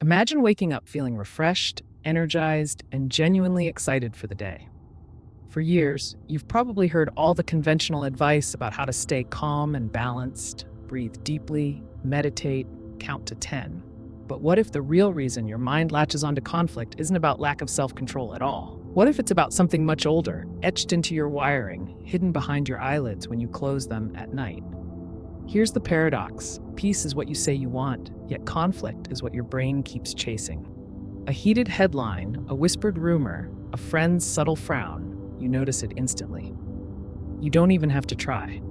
Imagine waking up feeling refreshed, energized, and genuinely excited for the day. For years, you've probably heard all the conventional advice about how to stay calm and balanced, breathe deeply, meditate, count to 10. But what if the real reason your mind latches onto conflict isn't about lack of self control at all? What if it's about something much older, etched into your wiring, hidden behind your eyelids when you close them at night? Here's the paradox: peace is what you say you want, yet conflict is what your brain keeps chasing. A heated headline, a whispered rumor, a friend's subtle frown, you notice it instantly. You don't even have to try.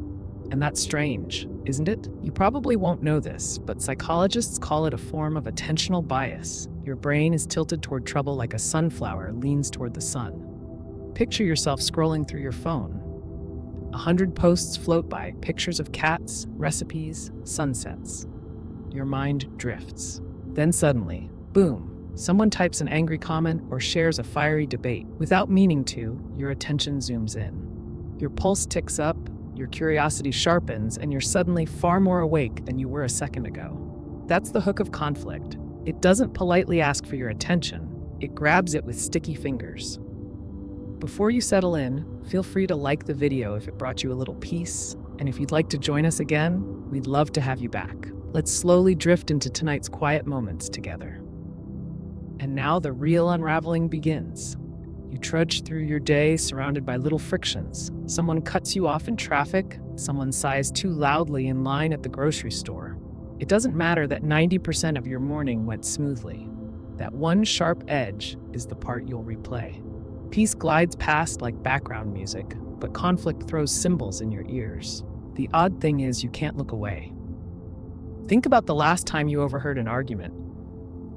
And that's strange, isn't it? You probably won't know this, but psychologists call it a form of attentional bias. Your brain is tilted toward trouble like a sunflower leans toward the sun. Picture yourself scrolling through your phone. 100 posts float by, pictures of cats, recipes, sunsets. Your mind drifts. Then suddenly, boom, someone types an angry comment or shares a fiery debate. Without meaning to, your attention zooms in. Your pulse ticks up, your curiosity sharpens, and you're suddenly far more awake than you were a second ago. That's the hook of conflict. It doesn't politely ask for your attention, it grabs it with sticky fingers. Before you settle in, feel free to like the video if it brought you a little peace, and if you'd like to join us again, we'd love to have you back. Let's slowly drift into tonight's quiet moments together. And now the real unraveling begins. You trudge through your day surrounded by little frictions. Someone cuts you off in traffic, someone sighs too loudly in line at the grocery store. It doesn't matter that 90% of your morning went smoothly. That one sharp edge is the part you'll replay. Peace glides past like background music, but conflict throws cymbals in your ears. The odd thing is you can't look away. Think about the last time you overheard an argument.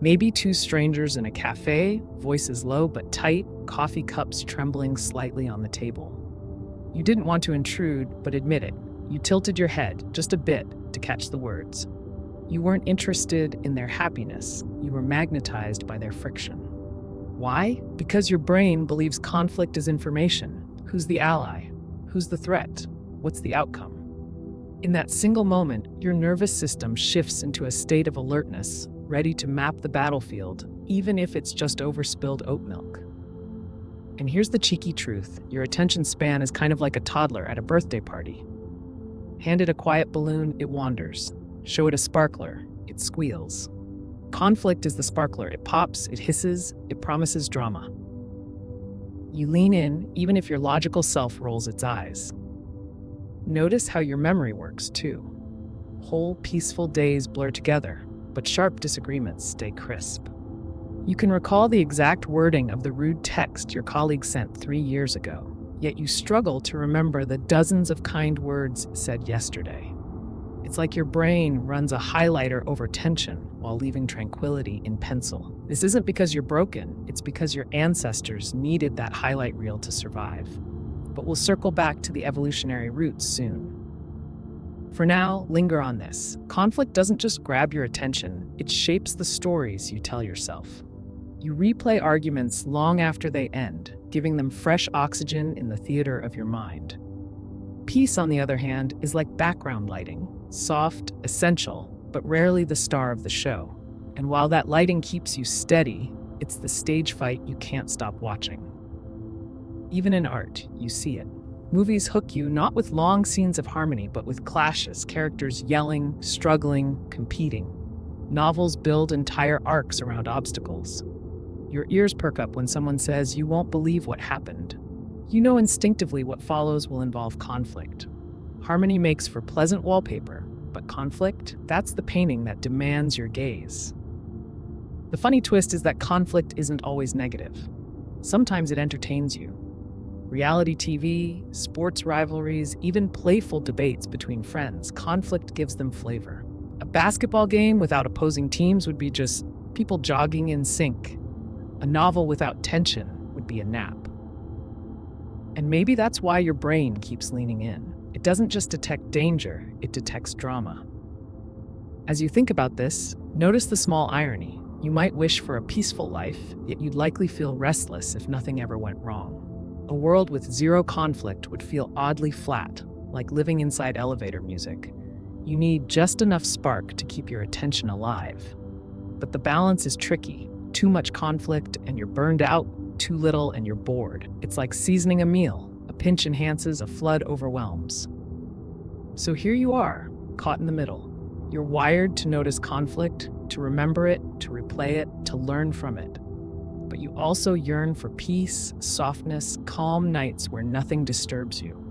Maybe two strangers in a cafe, voices low but tight, coffee cups trembling slightly on the table. You didn't want to intrude, but admit it. You tilted your head, just a bit, to catch the words. You weren't interested in their happiness. You were magnetized by their friction. Why? Because your brain believes conflict is information. Who's the ally? Who's the threat? What's the outcome? In that single moment, your nervous system shifts into a state of alertness, ready to map the battlefield, even if it's just over spilled oat milk. And here's the cheeky truth: your attention span is kind of like a toddler at a birthday party. Hand it a quiet balloon, it wanders. Show it a sparkler, it squeals. Conflict is the sparkler. It pops, it hisses, it promises drama. You lean in, even if your logical self rolls its eyes. Notice how your memory works, too. Whole, peaceful days blur together, but sharp disagreements stay crisp. You can recall the exact wording of the rude text your colleague sent 3 years ago, yet you struggle to remember the dozens of kind words said yesterday. It's like your brain runs a highlighter over tension while leaving tranquility in pencil. This isn't because you're broken, it's because your ancestors needed that highlight reel to survive. But we'll circle back to the evolutionary roots soon. For now, linger on this. Conflict doesn't just grab your attention, it shapes the stories you tell yourself. You replay arguments long after they end, giving them fresh oxygen in the theater of your mind. Peace, on the other hand, is like background lighting. Soft, essential, but rarely the star of the show. And while that lighting keeps you steady, it's the stage fight you can't stop watching. Even in art, you see it. Movies hook you not with long scenes of harmony, but with clashes, characters yelling, struggling, competing. Novels build entire arcs around obstacles. Your ears perk up when someone says, "You won't believe what happened." You know instinctively what follows will involve conflict. Harmony makes for pleasant wallpaper, but conflict, that's the painting that demands your gaze. The funny twist is that conflict isn't always negative. Sometimes it entertains you. Reality TV, sports rivalries, even playful debates between friends, conflict gives them flavor. A basketball game without opposing teams would be just people jogging in sync. A novel without tension would be a nap. And maybe that's why your brain keeps leaning in. It doesn't just detect danger, it detects drama. As you think about this, notice the small irony. You might wish for a peaceful life, yet you'd likely feel restless if nothing ever went wrong. A world with zero conflict would feel oddly flat, like living inside elevator music. You need just enough spark to keep your attention alive. But the balance is tricky. Too much conflict and you're burned out, too little and you're bored. It's like seasoning a meal. A pinch enhances, a flood overwhelms. So here you are, caught in the middle. You're wired to notice conflict, to remember it, to replay it, to learn from it. But you also yearn for peace, softness, calm nights where nothing disturbs you.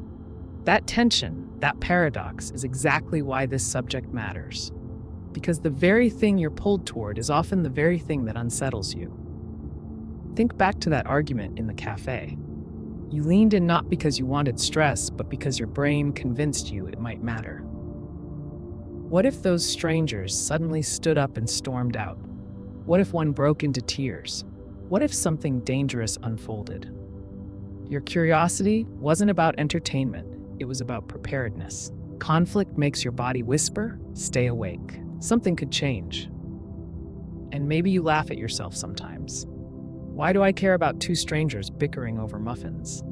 That tension, that paradox, is exactly why this subject matters. Because the very thing you're pulled toward is often the very thing that unsettles you. Think back to that argument in the cafe. You leaned in not because you wanted stress, but because your brain convinced you it might matter. What if those strangers suddenly stood up and stormed out? What if one broke into tears? What if something dangerous unfolded? Your curiosity wasn't about entertainment, it was about preparedness. Conflict makes your body whisper, stay awake. Something could change. And maybe you laugh at yourself sometimes. Why do I care about two strangers bickering over muffins?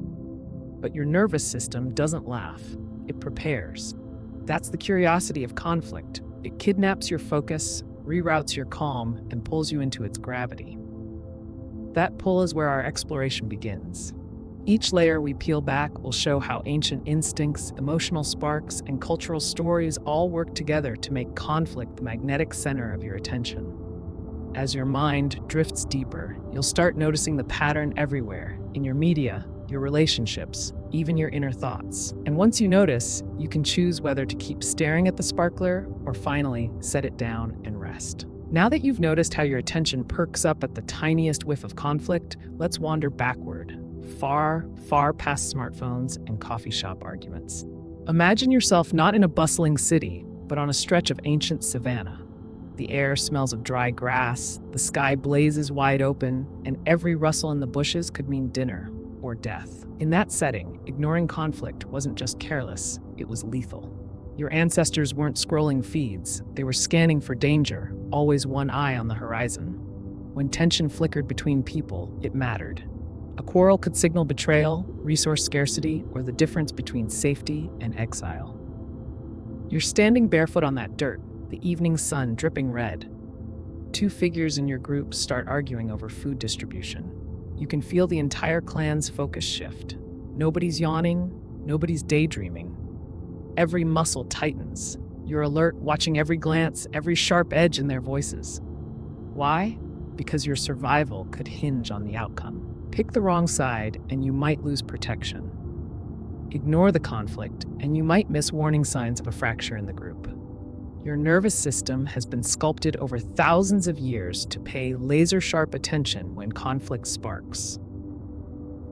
But your nervous system doesn't laugh, it prepares. That's the curiosity of conflict. It kidnaps your focus, reroutes your calm, and pulls you into its gravity. That pull is where our exploration begins. Each layer we peel back will show how ancient instincts, emotional sparks, and cultural stories all work together to make conflict the magnetic center of your attention. As your mind drifts deeper, you'll start noticing the pattern everywhere, in your media, your relationships, even your inner thoughts. And once you notice, you can choose whether to keep staring at the sparkler or finally set it down and rest. Now that you've noticed how your attention perks up at the tiniest whiff of conflict, let's wander backward, far, far past smartphones and coffee shop arguments. Imagine yourself not in a bustling city, but on a stretch of ancient savanna. The air smells of dry grass, the sky blazes wide open, and every rustle in the bushes could mean dinner or death. In that setting, ignoring conflict wasn't just careless, it was lethal. Your ancestors weren't scrolling feeds, they were scanning for danger, always one eye on the horizon. When tension flickered between people, it mattered. A quarrel could signal betrayal, resource scarcity, or the difference between safety and exile. You're standing barefoot on that dirt, the evening sun dripping red. Two figures in your group start arguing over food distribution. You can feel the entire clan's focus shift. Nobody's yawning, nobody's daydreaming. Every muscle tightens. You're alert, watching every glance, every sharp edge in their voices. Why? Because your survival could hinge on the outcome. Pick the wrong side, and you might lose protection. Ignore the conflict, and you might miss warning signs of a fracture in the group. Your nervous system has been sculpted over thousands of years to pay laser-sharp attention when conflict sparks.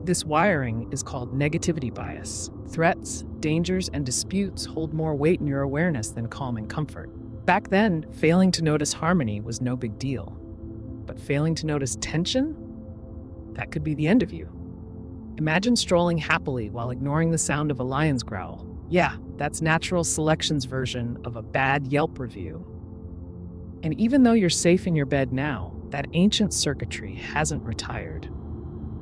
This wiring is called negativity bias. Threats, dangers, and disputes hold more weight in your awareness than calm and comfort. Back then, failing to notice harmony was no big deal. But failing to notice tension? That could be the end of you. Imagine strolling happily while ignoring the sound of a lion's growl. Yeah, that's natural selection's version of a bad Yelp review. And even though you're safe in your bed now, that ancient circuitry hasn't retired.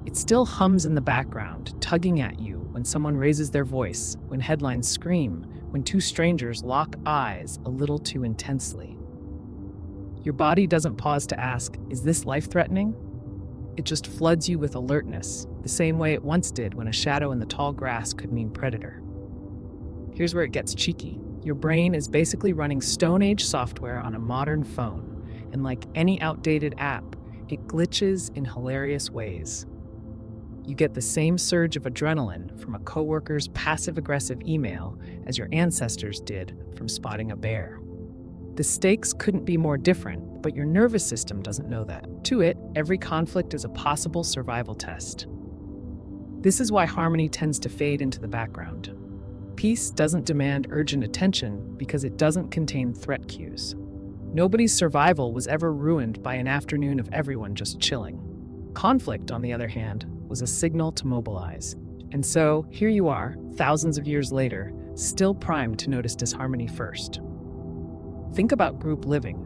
It still hums in the background, tugging at you when someone raises their voice, when headlines scream, when two strangers lock eyes a little too intensely. Your body doesn't pause to ask, is this life-threatening? It just floods you with alertness, the same way it once did when a shadow in the tall grass could mean predator. Here's where it gets cheeky. Your brain is basically running Stone Age software on a modern phone, and like any outdated app, it glitches in hilarious ways. You get the same surge of adrenaline from a coworker's passive-aggressive email as your ancestors did from spotting a bear. The stakes couldn't be more different, but your nervous system doesn't know that. To it, every conflict is a possible survival test. This is why harmony tends to fade into the background. Peace doesn't demand urgent attention because it doesn't contain threat cues. Nobody's survival was ever ruined by an afternoon of everyone just chilling. Conflict, on the other hand, was a signal to mobilize. And so, here you are, thousands of years later, still primed to notice disharmony first. Think about group living.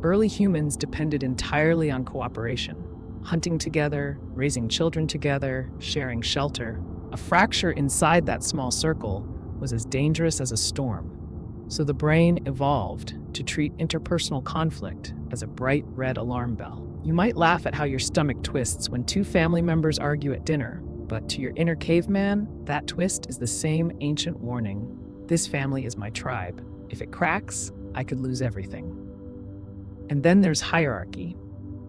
Early humans depended entirely on cooperation. Hunting together, raising children together, sharing shelter. A fracture inside that small circle was as dangerous as a storm. So the brain evolved to treat interpersonal conflict as a bright red alarm bell. You might laugh at how your stomach twists when two family members argue at dinner, but to your inner caveman, that twist is the same ancient warning. This family is my tribe. If it cracks, I could lose everything. And then there's hierarchy.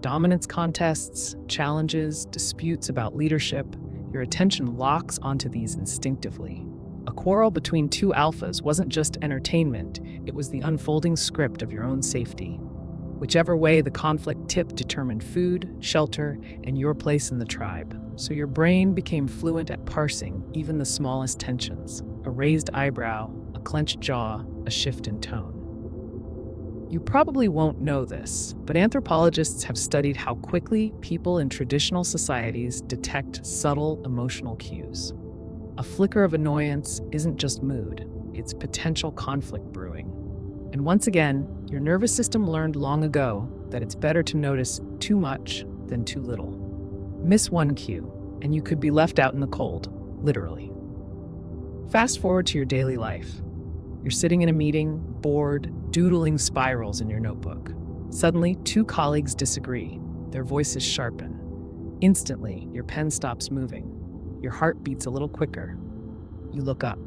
Dominance contests, challenges, disputes about leadership. Your attention locks onto these instinctively. A quarrel between two alphas wasn't just entertainment, it was the unfolding script of your own safety. Whichever way the conflict tipped determined food, shelter, and your place in the tribe. So your brain became fluent at parsing even the smallest tensions. A raised eyebrow, a clenched jaw, a shift in tone. You probably won't know this, but anthropologists have studied how quickly people in traditional societies detect subtle emotional cues. A flicker of annoyance isn't just mood, it's potential conflict brewing. And once again, your nervous system learned long ago that it's better to notice too much than too little. Miss one cue, and you could be left out in the cold, literally. Fast forward to your daily life. You're sitting in a meeting, bored, doodling spirals in your notebook. Suddenly, two colleagues disagree. Their voices sharpen. Instantly, your pen stops moving. Your heart beats a little quicker. You look up.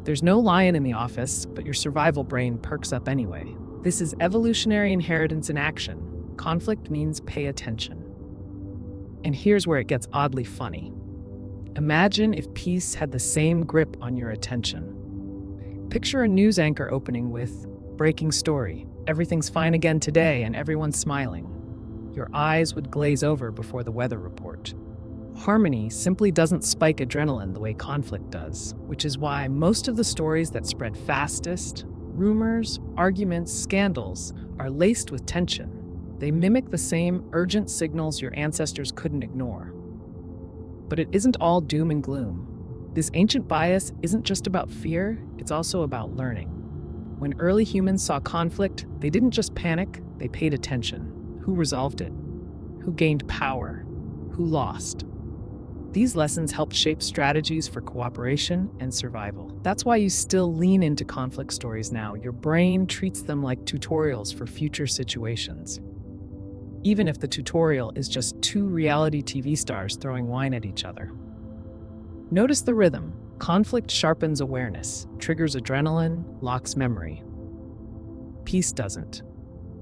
There's no lion in the office, but your survival brain perks up anyway. This is evolutionary inheritance in action. Conflict means pay attention. And here's where it gets oddly funny. Imagine if peace had the same grip on your attention. Picture a news anchor opening with, "Breaking story. Everything's fine again today and everyone's smiling." Your eyes would glaze over before the weather report. Harmony simply doesn't spike adrenaline the way conflict does, which is why most of the stories that spread fastest, rumors, arguments, scandals, are laced with tension. They mimic the same urgent signals your ancestors couldn't ignore. But it isn't all doom and gloom. This ancient bias isn't just about fear, it's also about learning. When early humans saw conflict, they didn't just panic, they paid attention. Who resolved it? Who gained power? Who lost? These lessons helped shape strategies for cooperation and survival. That's why you still lean into conflict stories now. Your brain treats them like tutorials for future situations. Even if the tutorial is just two reality TV stars throwing wine at each other. Notice the rhythm. Conflict sharpens awareness, triggers adrenaline, locks memory. Peace doesn't.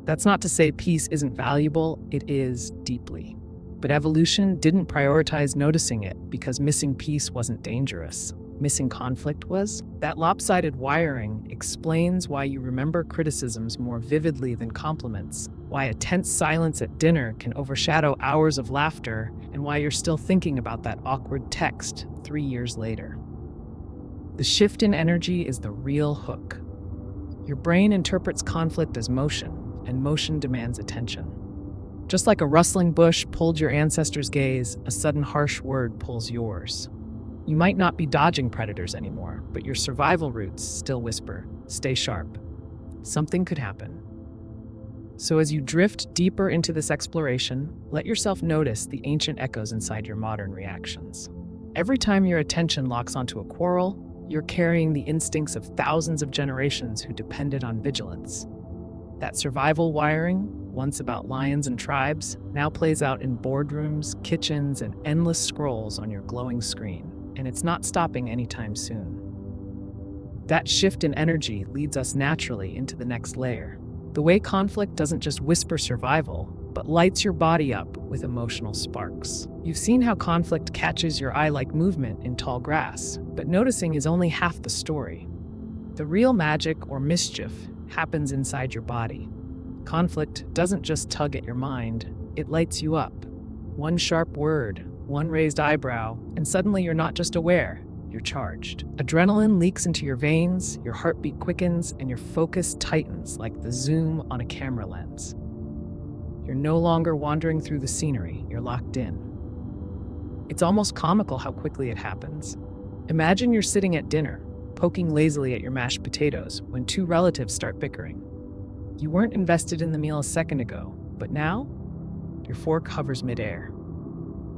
That's not to say peace isn't valuable, it is deeply. But evolution didn't prioritize noticing it because missing peace wasn't dangerous. Missing conflict was. That lopsided wiring explains why you remember criticisms more vividly than compliments, why a tense silence at dinner can overshadow hours of laughter, and why you're still thinking about that awkward text 3 years later. The shift in energy is the real hook. Your brain interprets conflict as motion, and motion demands attention. Just like a rustling bush pulled your ancestors' gaze, a sudden harsh word pulls yours. You might not be dodging predators anymore, but your survival roots still whisper, "Stay sharp. Something could happen." So as you drift deeper into this exploration, let yourself notice the ancient echoes inside your modern reactions. Every time your attention locks onto a quarrel, you're carrying the instincts of thousands of generations who depended on vigilance. That survival wiring, once about lions and tribes, now plays out in boardrooms, kitchens, and endless scrolls on your glowing screen. And it's not stopping anytime soon. That shift in energy leads us naturally into the next layer. The way conflict doesn't just whisper survival, but lights your body up with emotional sparks. You've seen how conflict catches your eye like movement in tall grass, but noticing is only half the story. The real magic or mischief happens inside your body. Conflict doesn't just tug at your mind, it lights you up. One sharp word, one raised eyebrow, and suddenly you're not just aware, you're charged. Adrenaline leaks into your veins, your heartbeat quickens, and your focus tightens like the zoom on a camera lens. You're no longer wandering through the scenery, you're locked in. It's almost comical how quickly it happens. Imagine you're sitting at dinner, poking lazily at your mashed potatoes when two relatives start bickering. You weren't invested in the meal a second ago, but now, your fork hovers midair.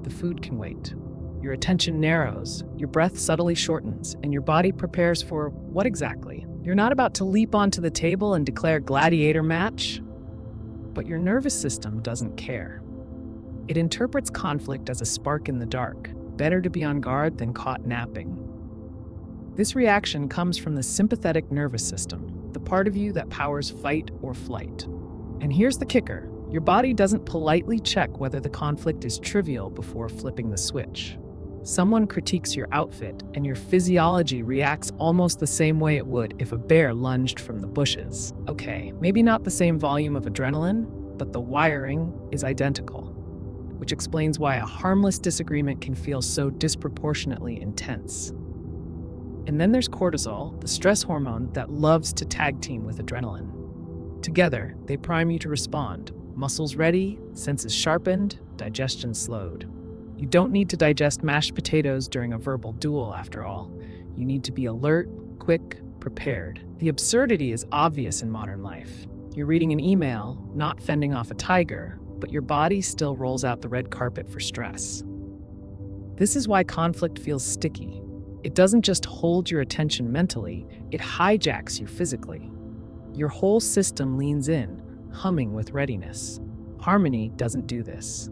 The food can wait. Your attention narrows, your breath subtly shortens, and your body prepares for what exactly? You're not about to leap onto the table and declare gladiator match, but your nervous system doesn't care. It interprets conflict as a spark in the dark, better to be on guard than caught napping. This reaction comes from the sympathetic nervous system, the part of you that powers fight or flight. And here's the kicker. Your body doesn't politely check whether the conflict is trivial before flipping the switch. Someone critiques your outfit, and your physiology reacts almost the same way it would if a bear lunged from the bushes. Okay, maybe not the same volume of adrenaline, but the wiring is identical, which explains why a harmless disagreement can feel so disproportionately intense. And then there's cortisol, the stress hormone that loves to tag team with adrenaline. Together, they prime you to respond. Muscles ready, senses sharpened, digestion slowed. You don't need to digest mashed potatoes during a verbal duel, after all. You need to be alert, quick, prepared. The absurdity is obvious in modern life. You're reading an email, not fending off a tiger, but your body still rolls out the red carpet for stress. This is why conflict feels sticky. It doesn't just hold your attention mentally, it hijacks you physically. Your whole system leans in, humming with readiness. Harmony doesn't do this.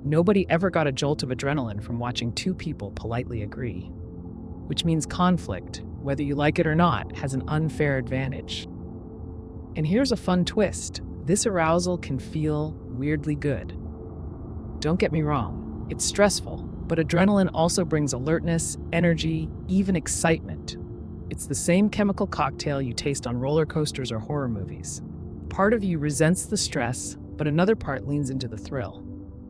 Nobody ever got a jolt of adrenaline from watching two people politely agree. Which means conflict, whether you like it or not, has an unfair advantage. And here's a fun twist. This arousal can feel weirdly good. Don't get me wrong, it's stressful, but adrenaline also brings alertness, energy, even excitement. It's the same chemical cocktail you taste on roller coasters or horror movies. Part of you resents the stress, but another part leans into the thrill.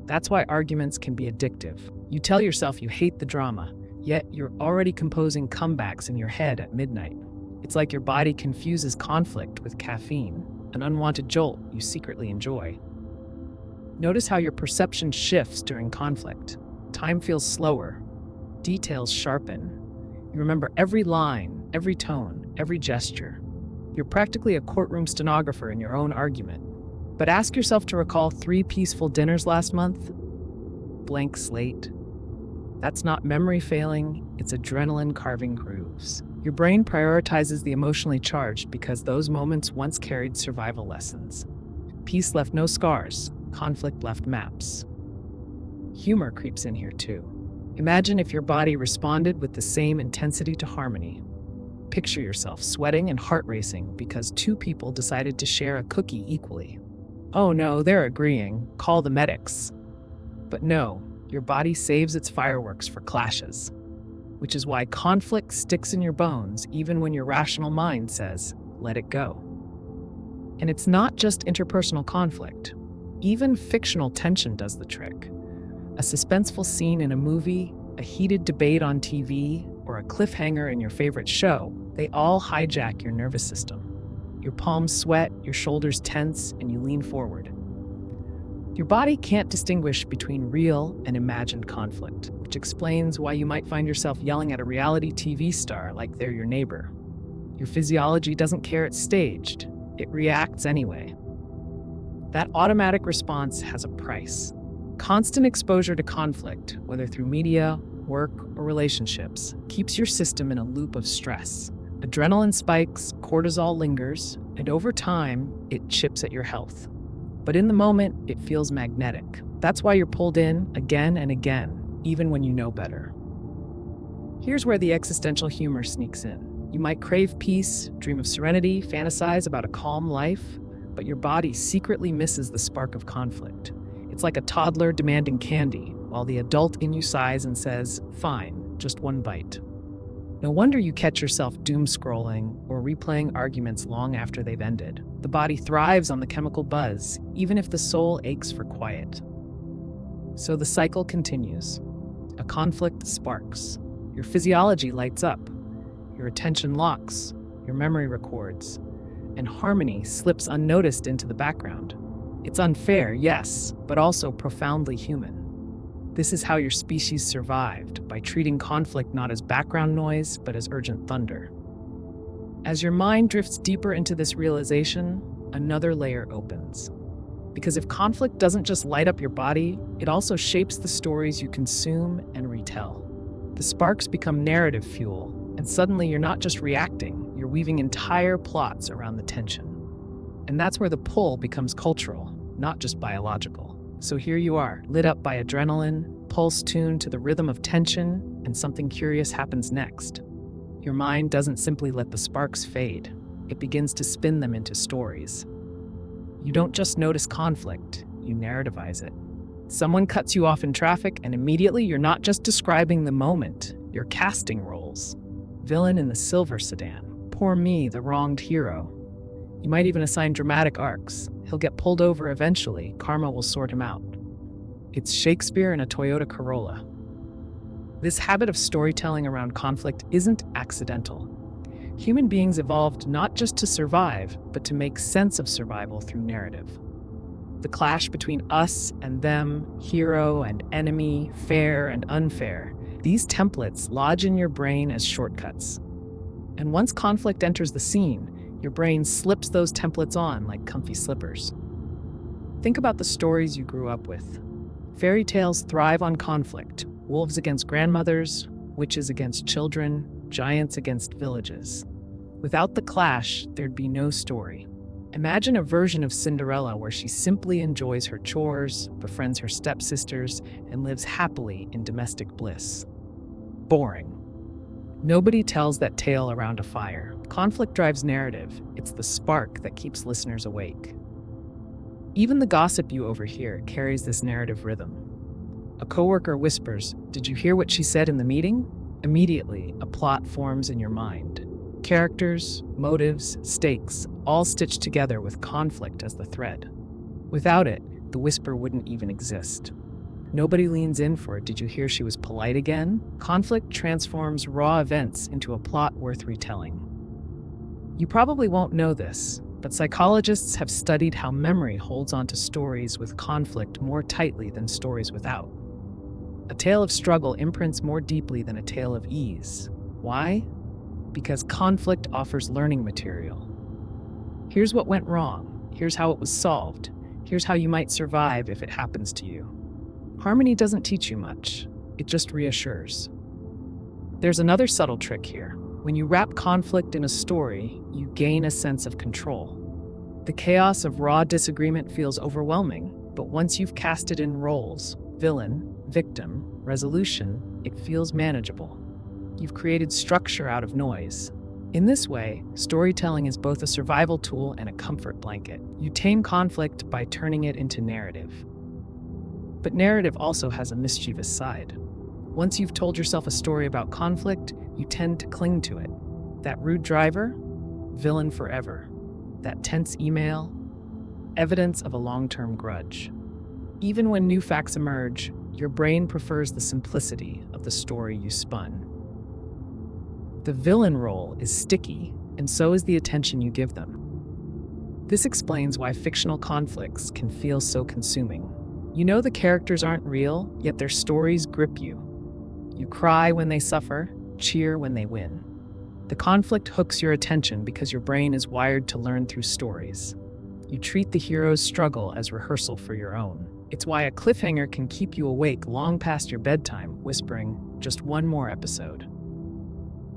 That's why arguments can be addictive. You tell yourself you hate the drama, yet you're already composing comebacks in your head at midnight. It's like your body confuses conflict with caffeine, an unwanted jolt you secretly enjoy. Notice how your perception shifts during conflict. Time feels slower. Details sharpen. You remember every line, every tone, every gesture. You're practically a courtroom stenographer in your own argument. But ask yourself to recall 3 peaceful dinners last month. Blank slate. That's not memory failing, it's adrenaline carving grooves. Your brain prioritizes the emotionally charged because those moments once carried survival lessons. Peace left no scars, conflict left maps. Humor creeps in here too. Imagine if your body responded with the same intensity to harmony. Picture yourself sweating and heart racing because 2 people decided to share a cookie equally. Oh no, they're agreeing. Call the medics. But no, your body saves its fireworks for clashes, which is why conflict sticks in your bones even when your rational mind says, let it go. And it's not just interpersonal conflict. Even fictional tension does the trick. A suspenseful scene in a movie, a heated debate on TV, or a cliffhanger in your favorite show, they all hijack your nervous system. Your palms sweat, your shoulders tense, and you lean forward. Your body can't distinguish between real and imagined conflict, which explains why you might find yourself yelling at a reality TV star like they're your neighbor. Your physiology doesn't care it's staged. It reacts anyway. That automatic response has a price. Constant exposure to conflict, whether through media, work, or relationships, keeps your system in a loop of stress. Adrenaline spikes, cortisol lingers, and over time, it chips at your health. But in the moment, it feels magnetic. That's why you're pulled in again and again, even when you know better. Here's where the existential humor sneaks in. You might crave peace, dream of serenity, fantasize about a calm life, but your body secretly misses the spark of conflict. It's like a toddler demanding candy, while the adult in you sighs and says, fine, just one bite. No wonder you catch yourself doom scrolling or replaying arguments long after they've ended. The body thrives on the chemical buzz, even if the soul aches for quiet. So the cycle continues. A conflict sparks. Your physiology lights up. Your attention locks. Your memory records. And harmony slips unnoticed into the background. It's unfair, yes, but also profoundly human. This is how your species survived, by treating conflict not as background noise, but as urgent thunder. As your mind drifts deeper into this realization, another layer opens. Because if conflict doesn't just light up your body, it also shapes the stories you consume and retell. The sparks become narrative fuel, and suddenly you're not just reacting, you're weaving entire plots around the tension. And that's where the pull becomes cultural, not just biological. So here you are, lit up by adrenaline, pulse tuned to the rhythm of tension, and something curious happens next. Your mind doesn't simply let the sparks fade. It begins to spin them into stories. You don't just notice conflict, you narrativize it. Someone cuts you off in traffic, and immediately you're not just describing the moment, you're casting roles. Villain in the silver sedan. Poor me, the wronged hero. You might even assign dramatic arcs. He'll get pulled over eventually. Karma will sort him out. It's Shakespeare in a Toyota Corolla. This habit of storytelling around conflict isn't accidental. Human beings evolved not just to survive, but to make sense of survival through narrative. The clash between us and them, hero and enemy, fair and unfair, these templates lodge in your brain as shortcuts. And once conflict enters the scene, your brain slips those templates on like comfy slippers. Think about the stories you grew up with. Fairy tales thrive on conflict. Wolves against grandmothers, witches against children, giants against villages. Without the clash, there'd be no story. Imagine a version of Cinderella where she simply enjoys her chores, befriends her stepsisters, and lives happily in domestic bliss. Boring. Nobody tells that tale around a fire. Conflict drives narrative. It's the spark that keeps listeners awake. Even the gossip you overhear carries this narrative rhythm. A coworker whispers, "Did you hear what she said in the meeting?" Immediately, a plot forms in your mind. Characters, motives, stakes, all stitched together with conflict as the thread. Without it, the whisper wouldn't even exist. Nobody leans in for it. "Did you hear she was polite again?" Conflict transforms raw events into a plot worth retelling. You probably won't know this, but psychologists have studied how memory holds onto stories with conflict more tightly than stories without. A tale of struggle imprints more deeply than a tale of ease. Why? Because conflict offers learning material. Here's what went wrong. Here's how it was solved. Here's how you might survive if it happens to you. Harmony doesn't teach you much. It just reassures. There's another subtle trick here. When you wrap conflict in a story, you gain a sense of control. The chaos of raw disagreement feels overwhelming, but once you've cast it in roles, villain, victim, resolution, it feels manageable. You've created structure out of noise. In this way, storytelling is both a survival tool and a comfort blanket. You tame conflict by turning it into narrative. But narrative also has a mischievous side. Once you've told yourself a story about conflict, you tend to cling to it. That rude driver? Villain forever. That tense email? Evidence of a long-term grudge. Even when new facts emerge, your brain prefers the simplicity of the story you spun. The villain role is sticky, and so is the attention you give them. This explains why fictional conflicts can feel so consuming. You know the characters aren't real, yet their stories grip you. You cry when they suffer, cheer when they win. The conflict hooks your attention because your brain is wired to learn through stories. You treat the hero's struggle as rehearsal for your own. It's why a cliffhanger can keep you awake long past your bedtime, whispering, "Just one more episode."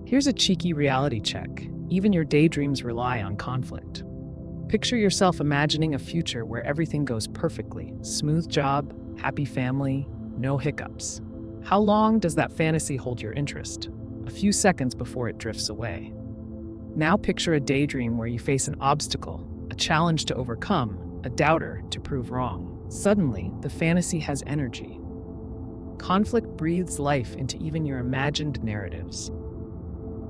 Here's a cheeky reality check. Even your daydreams rely on conflict. Picture yourself imagining a future where everything goes perfectly. Smooth job, happy family, no hiccups. How long does that fantasy hold your interest? A few seconds before it drifts away. Now picture a daydream where you face an obstacle, a challenge to overcome, a doubter to prove wrong. Suddenly, the fantasy has energy. Conflict breathes life into even your imagined narratives.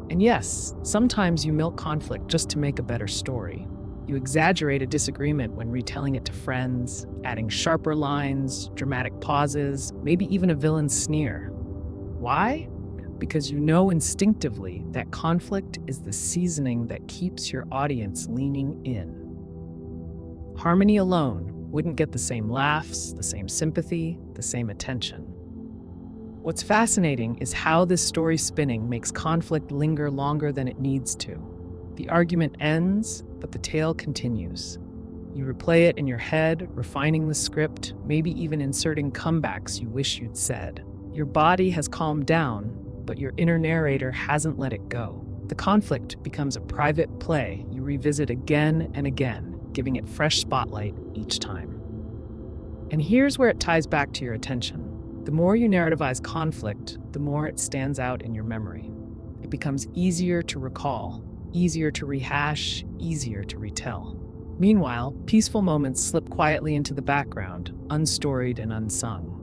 And yes, sometimes you milk conflict just to make a better story. You exaggerate a disagreement when retelling it to friends, adding sharper lines, dramatic pauses, maybe even a villain's sneer. Why? Because you know instinctively that conflict is the seasoning that keeps your audience leaning in. Harmony alone wouldn't get the same laughs, the same sympathy, the same attention. What's fascinating is how this story spinning makes conflict linger longer than it needs to. The argument ends, but the tale continues. You replay it in your head, refining the script, maybe even inserting comebacks you wish you'd said. Your body has calmed down, but your inner narrator hasn't let it go. The conflict becomes a private play you revisit again and again, giving it fresh spotlight each time. And here's where it ties back to your attention. The more you narrativize conflict, the more it stands out in your memory. It becomes easier to recall, easier to rehash, easier to retell. Meanwhile, peaceful moments slip quietly into the background, unstoried and unsung.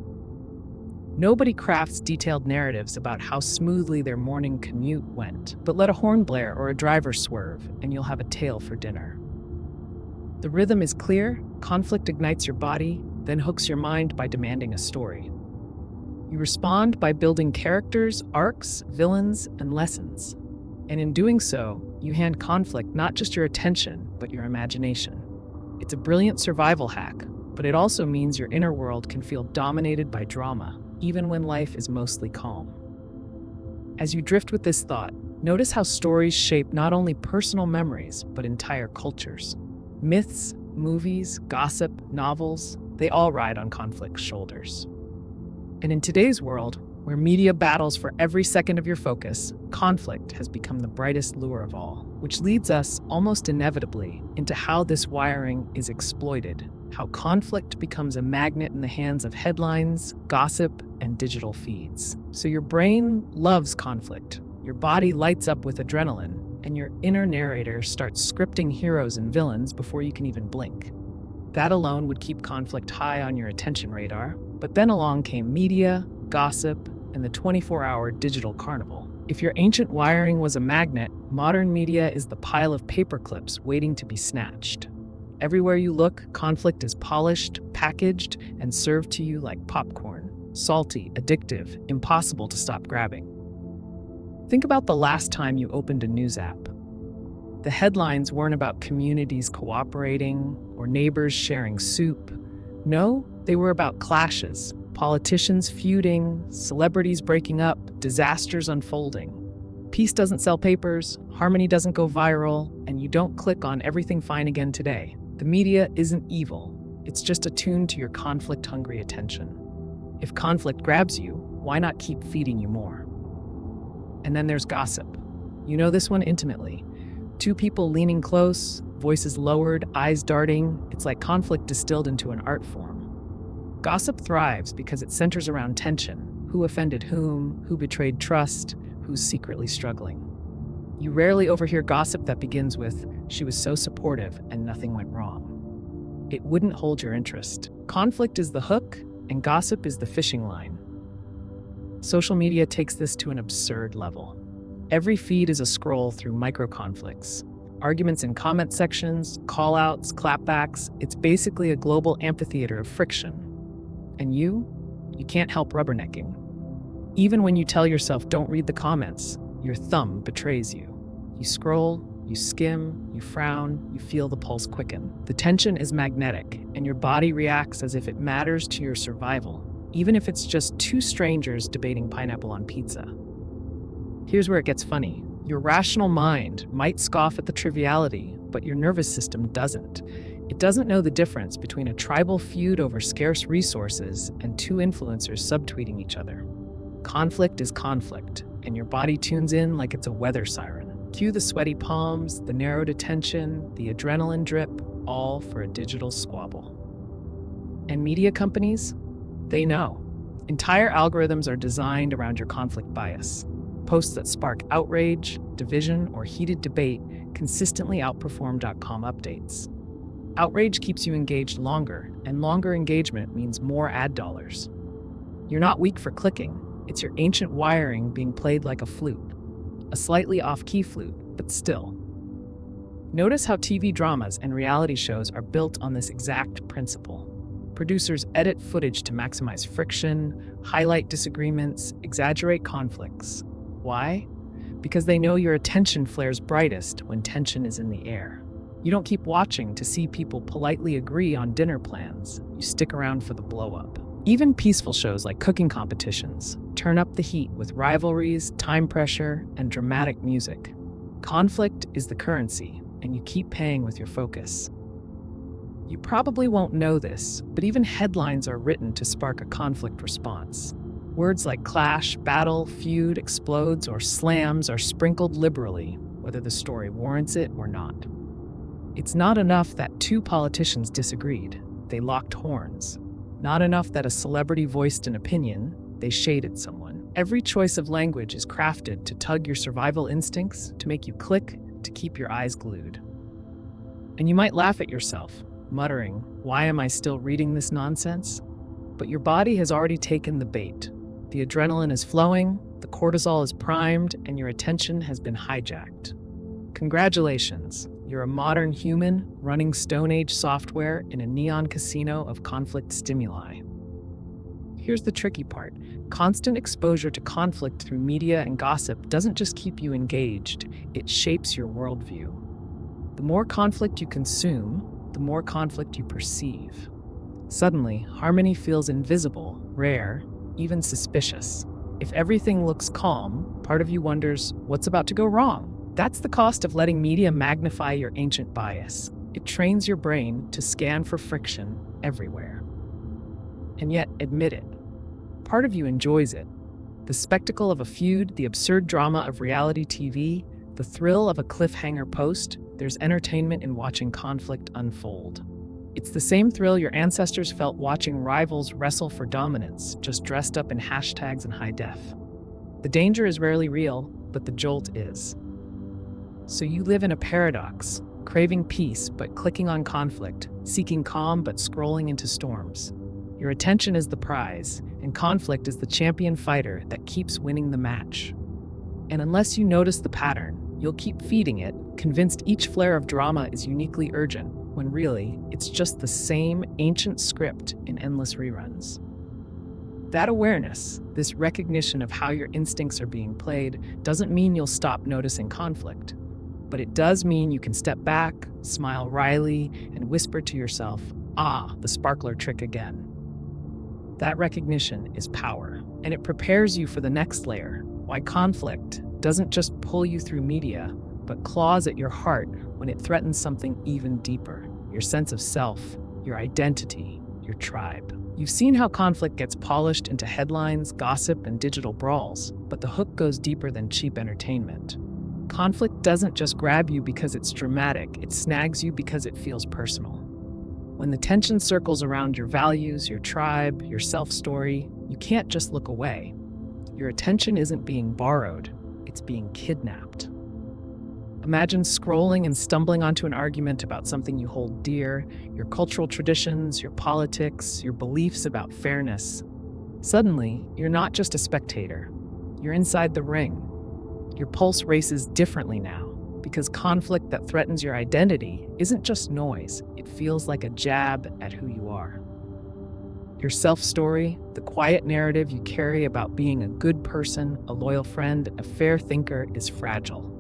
Nobody crafts detailed narratives about how smoothly their morning commute went, but let a horn blare or a driver swerve, and you'll have a tale for dinner. The rhythm is clear, conflict ignites your body, then hooks your mind by demanding a story. You respond by building characters, arcs, villains, and lessons. And in doing so, you hand conflict not just your attention, but your imagination. It's a brilliant survival hack, but it also means your inner world can feel dominated by drama, even when life is mostly calm. As you drift with this thought, notice how stories shape not only personal memories, but entire cultures. Myths, movies, gossip, novels, they all ride on conflict's shoulders. And in today's world, where media battles for every second of your focus, conflict has become the brightest lure of all, which leads us, almost inevitably, into how this wiring is exploited, how conflict becomes a magnet in the hands of headlines, gossip, and digital feeds. So your brain loves conflict, your body lights up with adrenaline, and your inner narrator starts scripting heroes and villains before you can even blink. That alone would keep conflict high on your attention radar, but then along came media, gossip, and the 24-hour digital carnival. If your ancient wiring was a magnet, modern media is the pile of paper clips waiting to be snatched. Everywhere you look, conflict is polished, packaged, and served to you like popcorn. Salty, addictive, impossible to stop grabbing. Think about the last time you opened a news app. The headlines weren't about communities cooperating or neighbors sharing soup. No, they were about clashes, politicians feuding, celebrities breaking up, disasters unfolding. Peace doesn't sell papers, harmony doesn't go viral, and you don't click on everything fine again today. The media isn't evil. It's just attuned to your conflict-hungry attention. If conflict grabs you, why not keep feeding you more? And then there's gossip. You know this one intimately. Two people leaning close, voices lowered, eyes darting. It's like conflict distilled into an art form. Gossip thrives because it centers around tension. Who offended whom, who betrayed trust, who's secretly struggling. You rarely overhear gossip that begins with, "She was so supportive and nothing went wrong." It wouldn't hold your interest. Conflict is the hook, and gossip is the fishing line. Social media takes this to an absurd level. Every feed is a scroll through micro-conflicts. Arguments in comment sections, call-outs, clapbacks. It's basically a global amphitheater of friction. And you can't help rubbernecking. Even when you tell yourself don't read the comments, your thumb betrays you. You scroll, you skim, you frown, you feel the pulse quicken. The tension is magnetic, and your body reacts as if it matters to your survival, even if it's just two strangers debating pineapple on pizza. Here's where it gets funny. Your rational mind might scoff at the triviality, but your nervous system doesn't. It doesn't know the difference between a tribal feud over scarce resources and two influencers subtweeting each other. Conflict is conflict, and your body tunes in like it's a weather siren. Cue the sweaty palms, the narrowed attention, the adrenaline drip, all for a digital squabble. And media companies? They know. Entire algorithms are designed around your conflict bias. Posts that spark outrage, division, or heated debate consistently outperform .com updates. Outrage keeps you engaged longer, and longer engagement means more ad dollars. You're not weak for clicking. It's your ancient wiring being played like a flute. A slightly off-key flute, but still. Notice how TV dramas and reality shows are built on this exact principle. Producers edit footage to maximize friction, highlight disagreements, exaggerate conflicts. Why? Because they know your attention flares brightest when tension is in the air. You don't keep watching to see people politely agree on dinner plans. You stick around for the blow-up. Even peaceful shows like cooking competitions turn up the heat with rivalries, time pressure, and dramatic music. Conflict is the currency, and you keep paying with your focus. You probably won't know this, but even headlines are written to spark a conflict response. Words like clash, battle, feud, explodes, or slams are sprinkled liberally, whether the story warrants it or not. It's not enough that two politicians disagreed. They locked horns. Not enough that a celebrity voiced an opinion. They shaded someone. Every choice of language is crafted to tug your survival instincts, to make you click, to keep your eyes glued. And you might laugh at yourself, muttering, "Why am I still reading this nonsense?" But your body has already taken the bait. The adrenaline is flowing, the cortisol is primed, and your attention has been hijacked. Congratulations, you're a modern human running Stone Age software in a neon casino of conflict stimuli. Here's the tricky part. Constant exposure to conflict through media and gossip doesn't just keep you engaged, it shapes your worldview. The more conflict you consume, the more conflict you perceive. Suddenly, harmony feels invisible, rare, even suspicious. If everything looks calm, part of you wonders, what's about to go wrong? That's the cost of letting media magnify your ancient bias. It trains your brain to scan for friction everywhere. And yet, admit it, part of you enjoys it. The spectacle of a feud, the absurd drama of reality TV, the thrill of a cliffhanger post, there's entertainment in watching conflict unfold. It's the same thrill your ancestors felt watching rivals wrestle for dominance, just dressed up in hashtags and high def. The danger is rarely real, but the jolt is. So you live in a paradox, craving peace but clicking on conflict, seeking calm but scrolling into storms. Your attention is the prize, and conflict is the champion fighter that keeps winning the match. And unless you notice the pattern, you'll keep feeding it, convinced each flare of drama is uniquely urgent, when really, it's just the same ancient script in endless reruns. That awareness, this recognition of how your instincts are being played, doesn't mean you'll stop noticing conflict. But it does mean you can step back, smile wryly, and whisper to yourself, the sparkler trick again. That recognition is power, and it prepares you for the next layer, why conflict doesn't just pull you through media, but claws at your heart when it threatens something even deeper, your sense of self, your identity, your tribe. You've seen how conflict gets polished into headlines, gossip, and digital brawls, but the hook goes deeper than cheap entertainment. Conflict doesn't just grab you because it's dramatic, it snags you because it feels personal. When the tension circles around your values, your tribe, your self-story, you can't just look away. Your attention isn't being borrowed, it's being kidnapped. Imagine scrolling and stumbling onto an argument about something you hold dear, your cultural traditions, your politics, your beliefs about fairness. Suddenly, you're not just a spectator. You're inside the ring. Your pulse races differently now, because conflict that threatens your identity isn't just noise, it feels like a jab at who you are. Your self-story, the quiet narrative you carry about being a good person, a loyal friend, a fair thinker, is fragile.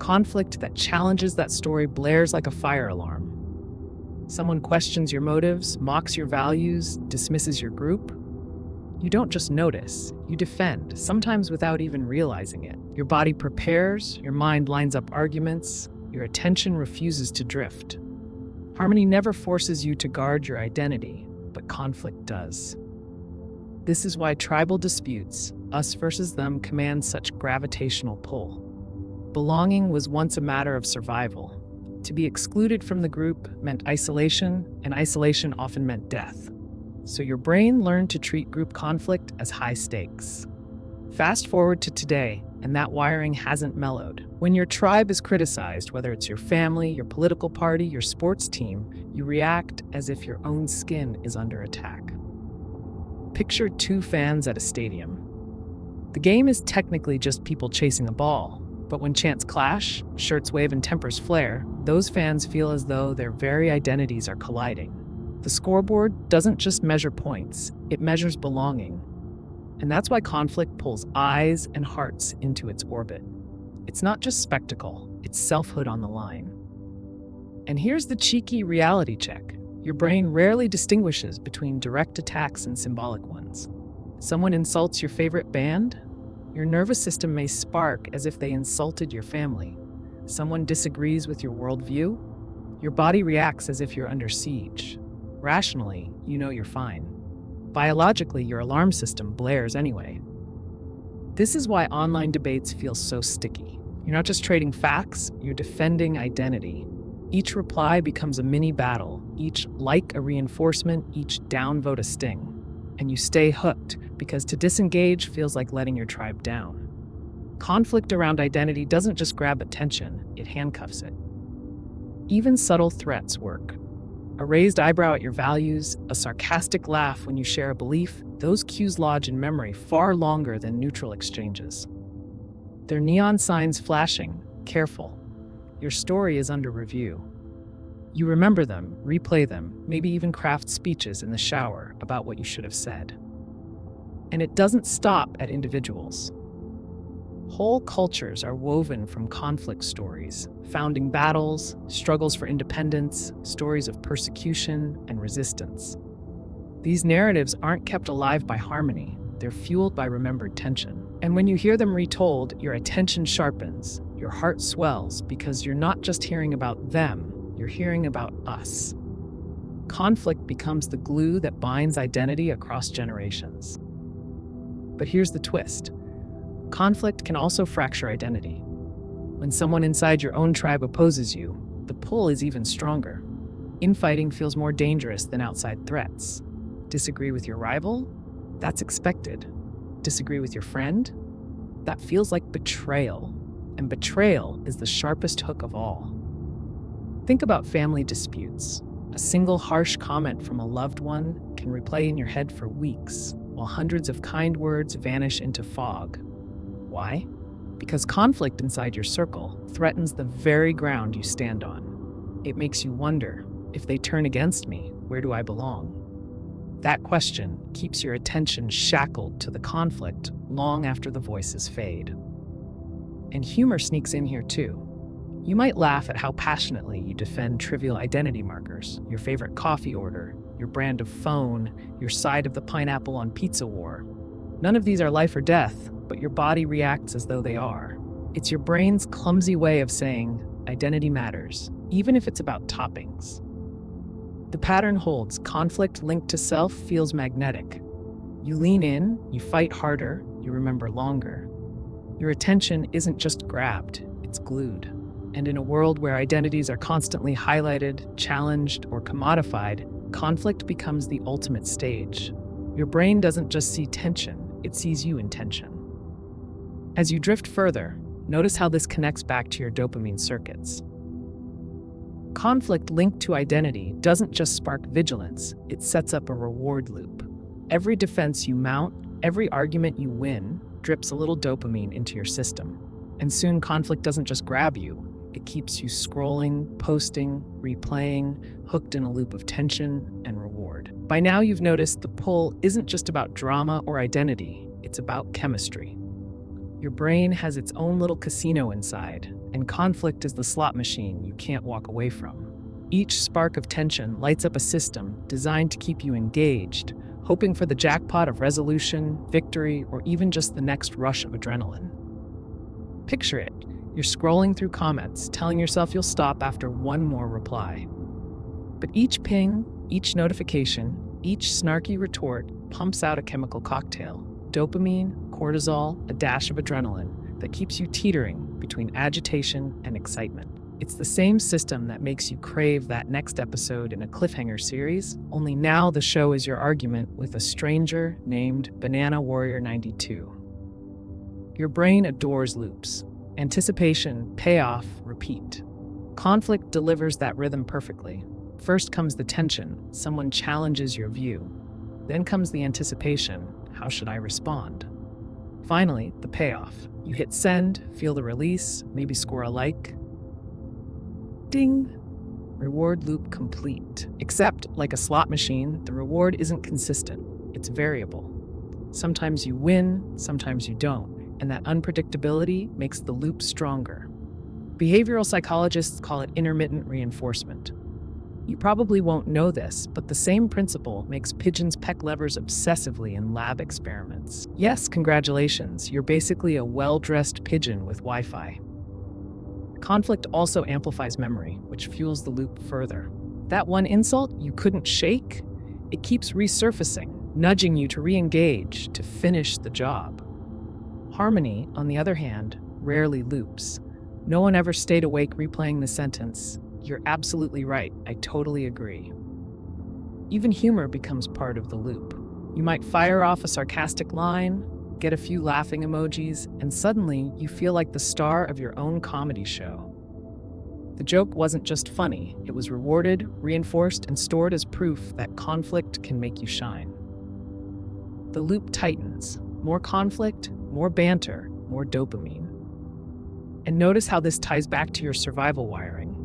Conflict that challenges that story blares like a fire alarm. Someone questions your motives, mocks your values, dismisses your group. You don't just notice, you defend, sometimes without even realizing it. Your body prepares, your mind lines up arguments, your attention refuses to drift. Harmony never forces you to guard your identity, but conflict does. This is why tribal disputes, us versus them, command such gravitational pull. Belonging was once a matter of survival. To be excluded from the group meant isolation, and isolation often meant death. So your brain learned to treat group conflict as high stakes. Fast forward to today, and that wiring hasn't mellowed. When your tribe is criticized, whether it's your family, your political party, your sports team, you react as if your own skin is under attack. Picture two fans at a stadium. The game is technically just people chasing a ball, but when chants clash, shirts wave, and tempers flare, those fans feel as though their very identities are colliding. The scoreboard doesn't just measure points, it measures belonging. And that's why conflict pulls eyes and hearts into its orbit. It's not just spectacle, it's selfhood on the line. And here's the cheeky reality check. Your brain rarely distinguishes between direct attacks and symbolic ones. Someone insults your favorite band? Your nervous system may spark as if they insulted your family. Someone disagrees with your worldview? Your body reacts as if you're under siege. Rationally, you know you're fine. Biologically, your alarm system blares anyway. This is why online debates feel so sticky. You're not just trading facts, you're defending identity. Each reply becomes a mini battle, each like a reinforcement, each downvote a sting. And you stay hooked because to disengage feels like letting your tribe down. Conflict around identity doesn't just grab attention, it handcuffs it. Even subtle threats work. A raised eyebrow at your values, a sarcastic laugh when you share a belief, those cues lodge in memory far longer than neutral exchanges. They're neon signs flashing, careful. Your story is under review. You remember them, replay them, maybe even craft speeches in the shower about what you should have said. And it doesn't stop at individuals. Whole cultures are woven from conflict stories, founding battles, struggles for independence, stories of persecution and resistance. These narratives aren't kept alive by harmony, they're fueled by remembered tension. And when you hear them retold, your attention sharpens, your heart swells, because you're not just hearing about them, you're hearing about us. Conflict becomes the glue that binds identity across generations. But here's the twist. Conflict can also fracture identity. When someone inside your own tribe opposes you, the pull is even stronger. Infighting feels more dangerous than outside threats. Disagree with your rival? That's expected. Disagree with your friend? That feels like betrayal. And betrayal is the sharpest hook of all. Think about family disputes. A single harsh comment from a loved one can replay in your head for weeks, while hundreds of kind words vanish into fog. Why? Because conflict inside your circle threatens the very ground you stand on. It makes you wonder, if they turn against me, where do I belong? That question keeps your attention shackled to the conflict long after the voices fade. And humor sneaks in here too. You might laugh at how passionately you defend trivial identity markers, your favorite coffee order, your brand of phone, your side of the pineapple on pizza war. None of these are life or death, but your body reacts as though they are. It's your brain's clumsy way of saying, identity matters, even if it's about toppings. The pattern holds. Conflict linked to self feels magnetic. You lean in, you fight harder, you remember longer. Your attention isn't just grabbed, it's glued. And in a world where identities are constantly highlighted, challenged, or commodified, conflict becomes the ultimate stage. Your brain doesn't just see tension, it sees you in tension. As you drift further, notice how this connects back to your dopamine circuits. Conflict linked to identity doesn't just spark vigilance, it sets up a reward loop. Every defense you mount, every argument you win, drips a little dopamine into your system. And soon conflict doesn't just grab you, it keeps you scrolling, posting, replaying, hooked in a loop of tension and reward. By now you've noticed the pull isn't just about drama or identity, it's about chemistry. Your brain has its own little casino inside, and conflict is the slot machine you can't walk away from. Each spark of tension lights up a system designed to keep you engaged, hoping for the jackpot of resolution, victory, or even just the next rush of adrenaline. Picture it. You're scrolling through comments, telling yourself you'll stop after one more reply. But each ping, each notification, each snarky retort pumps out a chemical cocktail. Dopamine, cortisol, a dash of adrenaline that keeps you teetering between agitation and excitement. It's the same system that makes you crave that next episode in a cliffhanger series, only now the show is your argument with a stranger named Banana Warrior 92. Your brain adores loops. Anticipation, payoff, repeat. Conflict delivers that rhythm perfectly. First comes the tension, someone challenges your view. Then comes the anticipation, how should I respond? Finally, the payoff. You hit send, feel the release, maybe score a like. Ding! Reward loop complete. Except, like a slot machine, the reward isn't consistent. It's variable. Sometimes you win, sometimes you don't. And that unpredictability makes the loop stronger. Behavioral psychologists call it intermittent reinforcement. You probably won't know this, but the same principle makes pigeons peck levers obsessively in lab experiments. Yes, congratulations, you're basically a well-dressed pigeon with Wi-Fi. Conflict also amplifies memory, which fuels the loop further. That one insult you couldn't shake, it keeps resurfacing, nudging you to re-engage, to finish the job. Harmony, on the other hand, rarely loops. No one ever stayed awake replaying the sentence, "You're absolutely right, I totally agree." Even humor becomes part of the loop. You might fire off a sarcastic line, get a few laughing emojis, and suddenly you feel like the star of your own comedy show. The joke wasn't just funny, it was rewarded, reinforced, and stored as proof that conflict can make you shine. The loop tightens. More conflict, more banter, more dopamine. And notice how this ties back to your survival wiring.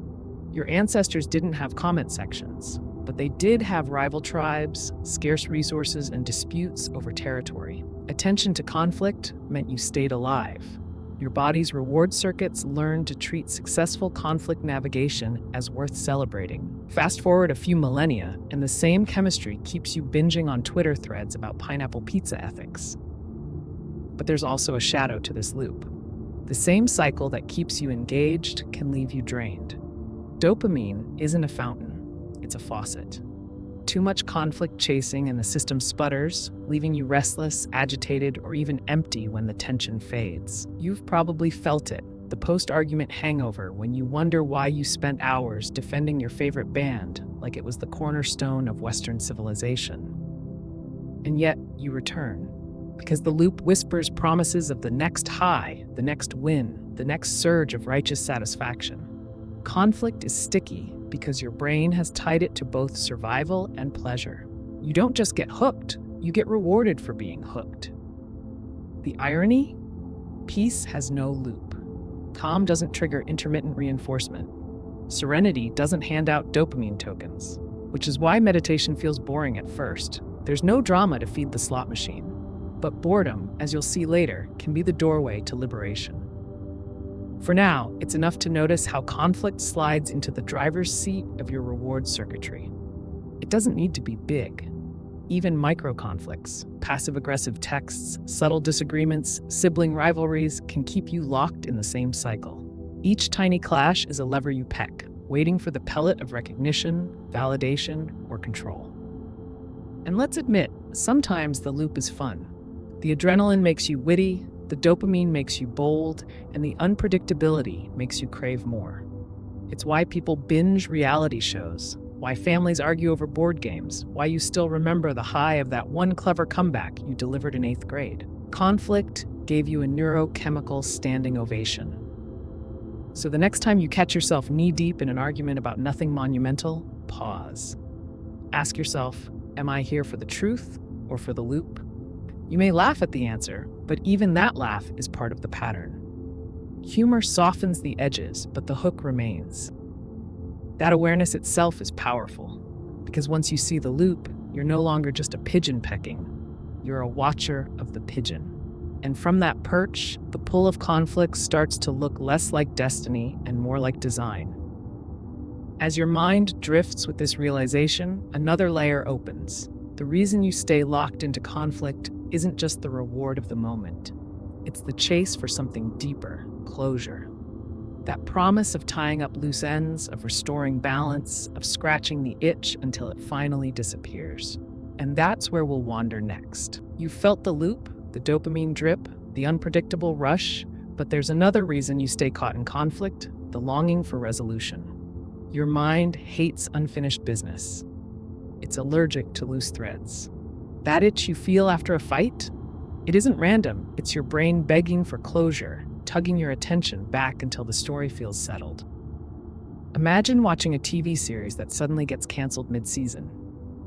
Your ancestors didn't have comment sections, but they did have rival tribes, scarce resources, and disputes over territory. Attention to conflict meant you stayed alive. Your body's reward circuits learned to treat successful conflict navigation as worth celebrating. Fast forward a few millennia, and the same chemistry keeps you binging on Twitter threads about pineapple pizza ethics. But there's also a shadow to this loop. The same cycle that keeps you engaged can leave you drained. Dopamine isn't a fountain, it's a faucet. Too much conflict chasing and the system sputters, leaving you restless, agitated, or even empty when the tension fades. You've probably felt it, the post-argument hangover when you wonder why you spent hours defending your favorite band like it was the cornerstone of Western civilization. And yet, you return, because the loop whispers promises of the next high, the next win, the next surge of righteous satisfaction. Conflict is sticky because your brain has tied it to both survival and pleasure. You don't just get hooked, you get rewarded for being hooked. The irony? Peace has no loop. Calm doesn't trigger intermittent reinforcement. Serenity doesn't hand out dopamine tokens, which is why meditation feels boring at first. There's no drama to feed the slot machine. But boredom, as you'll see later, can be the doorway to liberation. For now, it's enough to notice how conflict slides into the driver's seat of your reward circuitry. It doesn't need to be big. Even micro-conflicts, passive-aggressive texts, subtle disagreements, sibling rivalries can keep you locked in the same cycle. Each tiny clash is a lever you peck, waiting for the pellet of recognition, validation, or control. And let's admit, sometimes the loop is fun. The adrenaline makes you witty, the dopamine makes you bold, and the unpredictability makes you crave more. It's why people binge reality shows, why families argue over board games, why you still remember the high of that one clever comeback you delivered in 8th grade. Conflict gave you a neurochemical standing ovation. So the next time you catch yourself knee-deep in an argument about nothing monumental, pause. Ask yourself, am I here for the truth or for the loop? You may laugh at the answer, but even that laugh is part of the pattern. Humor softens the edges, but the hook remains. That awareness itself is powerful, because once you see the loop, you're no longer just a pigeon pecking. You're a watcher of the pigeon. And from that perch, the pull of conflict starts to look less like destiny and more like design. As your mind drifts with this realization, another layer opens. The reason you stay locked into conflict isn't just the reward of the moment. It's the chase for something deeper, closure. That promise of tying up loose ends, of restoring balance, of scratching the itch until it finally disappears. And that's where we'll wander next. You've felt the loop, the dopamine drip, the unpredictable rush, but there's another reason you stay caught in conflict, the longing for resolution. Your mind hates unfinished business. It's allergic to loose threads. That itch you feel after a fight? It isn't random, it's your brain begging for closure, tugging your attention back until the story feels settled. Imagine watching a TV series that suddenly gets canceled mid-season.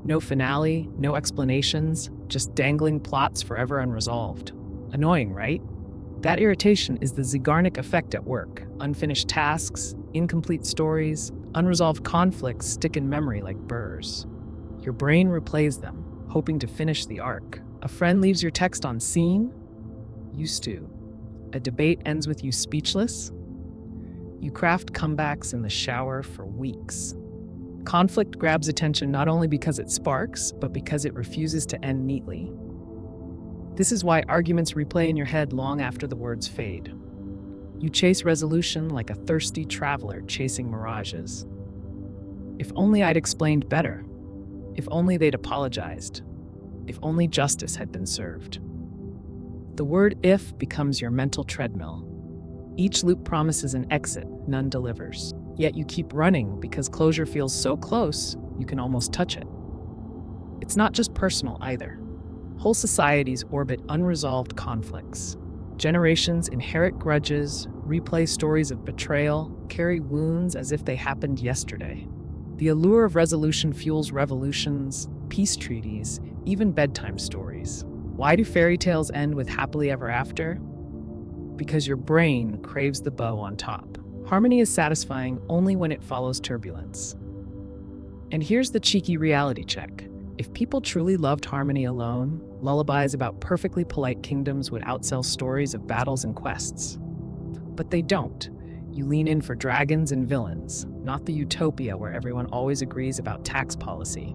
No finale, no explanations, just dangling plots forever unresolved. Annoying, right? That irritation is the Zeigarnik effect at work. Unfinished tasks, incomplete stories, unresolved conflicts stick in memory like burrs. Your brain replays them, hoping to finish the arc. A friend leaves your text on scene? You stew. A debate ends with you speechless? You craft comebacks in the shower for weeks. Conflict grabs attention not only because it sparks, but because it refuses to end neatly. This is why arguments replay in your head long after the words fade. You chase resolution like a thirsty traveler chasing mirages. If only I'd explained better. If only they'd apologized. If only justice had been served. The word if becomes your mental treadmill. Each loop promises an exit, none delivers. Yet you keep running because closure feels so close, you can almost touch it. It's not just personal either. Whole societies orbit unresolved conflicts. Generations inherit grudges, replay stories of betrayal, carry wounds as if they happened yesterday. The allure of resolution fuels revolutions, peace treaties, even bedtime stories. Why do fairy tales end with happily ever after? Because your brain craves the bow on top. Harmony is satisfying only when it follows turbulence. And here's the cheeky reality check. If people truly loved harmony alone, lullabies about perfectly polite kingdoms would outsell stories of battles and quests. But they don't. You lean in for dragons and villains, not the utopia where everyone always agrees about tax policy.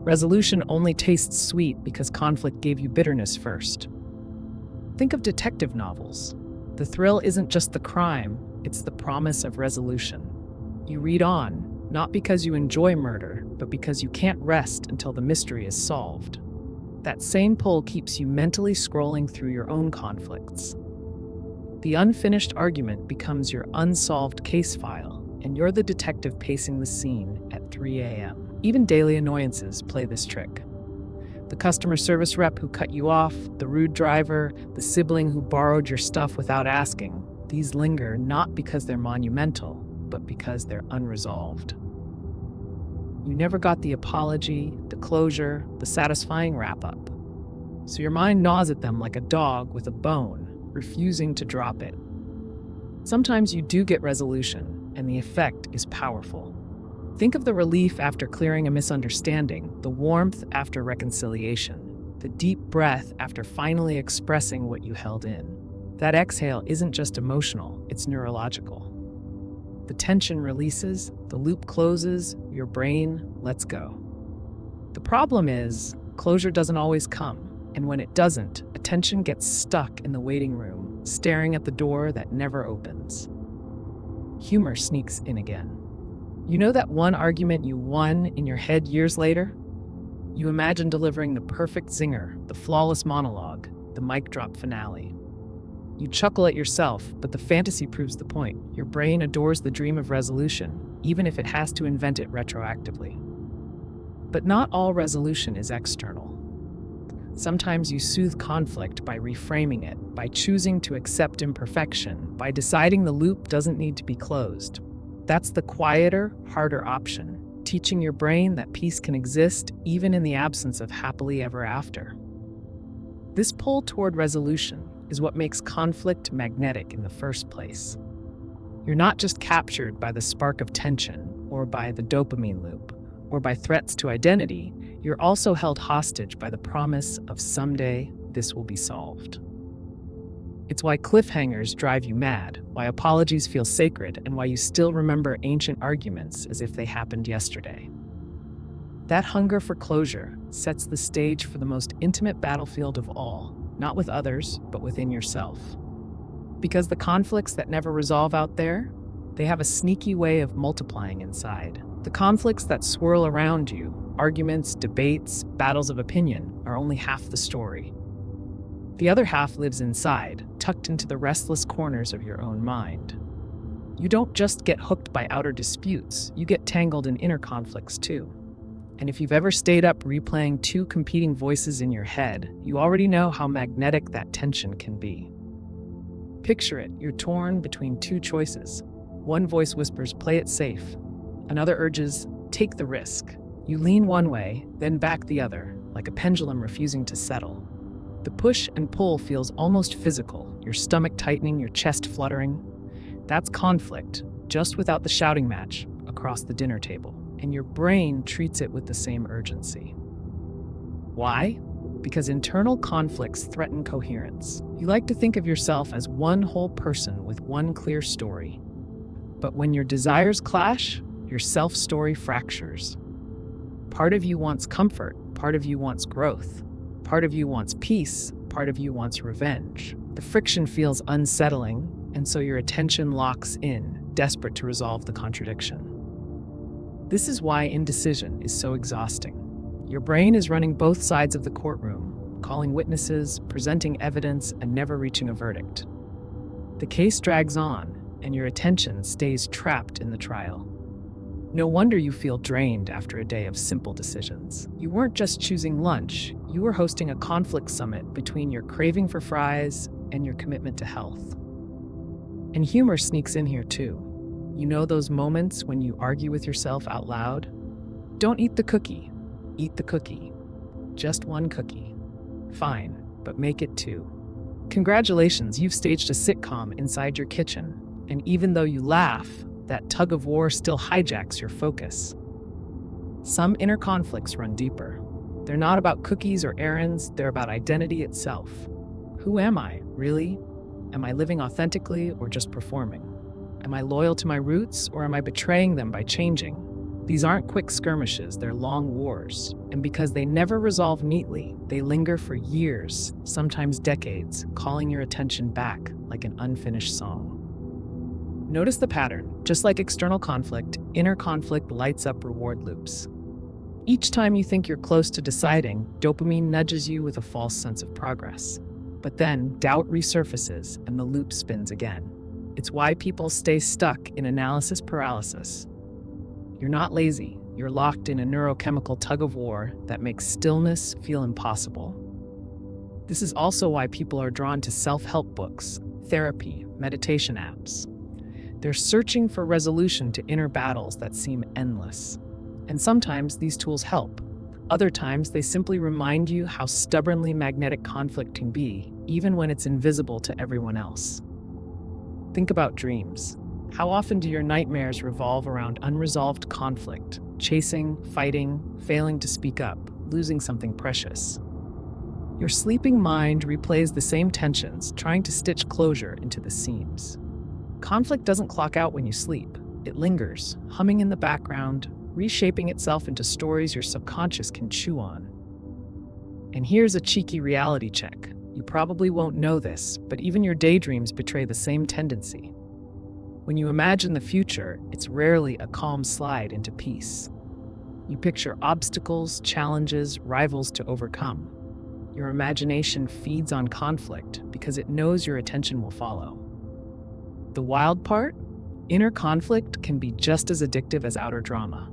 Resolution only tastes sweet because conflict gave you bitterness first. Think of detective novels. The thrill isn't just the crime, it's the promise of resolution. You read on, not because you enjoy murder, but because you can't rest until the mystery is solved. That same pull keeps you mentally scrolling through your own conflicts. The unfinished argument becomes your unsolved case file, and you're the detective pacing the scene at 3 a.m. Even daily annoyances play this trick. The customer service rep who cut you off, the rude driver, the sibling who borrowed your stuff without asking. These linger not because they're monumental, but because they're unresolved. You never got the apology, the closure, the satisfying wrap-up. So your mind gnaws at them like a dog with a bone, refusing to drop it. Sometimes you do get resolution, and the effect is powerful. Think of the relief after clearing a misunderstanding, the warmth after reconciliation, the deep breath after finally expressing what you held in. That exhale isn't just emotional, it's neurological. The tension releases, the loop closes, your brain lets go. The problem is, closure doesn't always come, and when it doesn't, attention gets stuck in the waiting room, staring at the door that never opens. Humor sneaks in again. You know that one argument you won in your head years later? You imagine delivering the perfect zinger, the flawless monologue, the mic drop finale. You chuckle at yourself, but the fantasy proves the point. Your brain adores the dream of resolution, even if it has to invent it retroactively. But not all resolution is external. Sometimes you soothe conflict by reframing it, by choosing to accept imperfection, by deciding the loop doesn't need to be closed. That's the quieter, harder option, teaching your brain that peace can exist even in the absence of happily ever after. This pull toward resolution is what makes conflict magnetic in the first place. You're not just captured by the spark of tension, or by the dopamine loop, or by threats to identity, you're also held hostage by the promise of someday this will be solved. It's why cliffhangers drive you mad, why apologies feel sacred, and why you still remember ancient arguments as if they happened yesterday. That hunger for closure sets the stage for the most intimate battlefield of all, not with others, but within yourself. Because the conflicts that never resolve out there, they have a sneaky way of multiplying inside. The conflicts that swirl around you, arguments, debates, battles of opinion, are only half the story. The other half lives inside, tucked into the restless corners of your own mind. You don't just get hooked by outer disputes, you get tangled in inner conflicts too. And if you've ever stayed up replaying two competing voices in your head, you already know how magnetic that tension can be. Picture it, you're torn between two choices. One voice whispers, play it safe. Another urges, take the risk. You lean one way, then back the other, like a pendulum refusing to settle. The push and pull feels almost physical, your stomach tightening, your chest fluttering. That's conflict, just without the shouting match across the dinner table, and your brain treats it with the same urgency. Why? Because internal conflicts threaten coherence. You like to think of yourself as one whole person with one clear story. But when your desires clash, your self-story fractures. Part of you wants comfort, part of you wants growth. Part of you wants peace, part of you wants revenge. The friction feels unsettling, and so your attention locks in, desperate to resolve the contradiction. This is why indecision is so exhausting. Your brain is running both sides of the courtroom, calling witnesses, presenting evidence, and never reaching a verdict. The case drags on, and your attention stays trapped in the trial. No wonder you feel drained after a day of simple decisions. You weren't just choosing lunch, you were hosting a conflict summit between your craving for fries and your commitment to health. And humor sneaks in here too. You know those moments when you argue with yourself out loud? Don't eat the cookie. Eat the cookie. Just one cookie. Fine, but make it two. Congratulations, you've staged a sitcom inside your kitchen. And even though you laugh, that tug of war still hijacks your focus. Some inner conflicts run deeper. They're not about cookies or errands, they're about identity itself. Who am I, really? Am I living authentically or just performing? Am I loyal to my roots or am I betraying them by changing? These aren't quick skirmishes, they're long wars. And because they never resolve neatly, they linger for years, sometimes decades, calling your attention back like an unfinished song. Notice the pattern. Just like external conflict, inner conflict lights up reward loops. Each time you think you're close to deciding, dopamine nudges you with a false sense of progress. But then, doubt resurfaces and the loop spins again. It's why people stay stuck in analysis paralysis. You're not lazy, you're locked in a neurochemical tug-of-war that makes stillness feel impossible. This is also why people are drawn to self-help books, therapy, meditation apps. They're searching for resolution to inner battles that seem endless. And sometimes these tools help. Other times they simply remind you how stubbornly magnetic conflict can be, even when it's invisible to everyone else. Think about dreams. How often do your nightmares revolve around unresolved conflict, chasing, fighting, failing to speak up, losing something precious? Your sleeping mind replays the same tensions, trying to stitch closure into the seams. Conflict doesn't clock out when you sleep. It lingers, humming in the background, reshaping itself into stories your subconscious can chew on. And here's a cheeky reality check. You probably won't know this, but even your daydreams betray the same tendency. When you imagine the future, it's rarely a calm slide into peace. You picture obstacles, challenges, rivals to overcome. Your imagination feeds on conflict because it knows your attention will follow. The wild part? Inner conflict can be just as addictive as outer drama.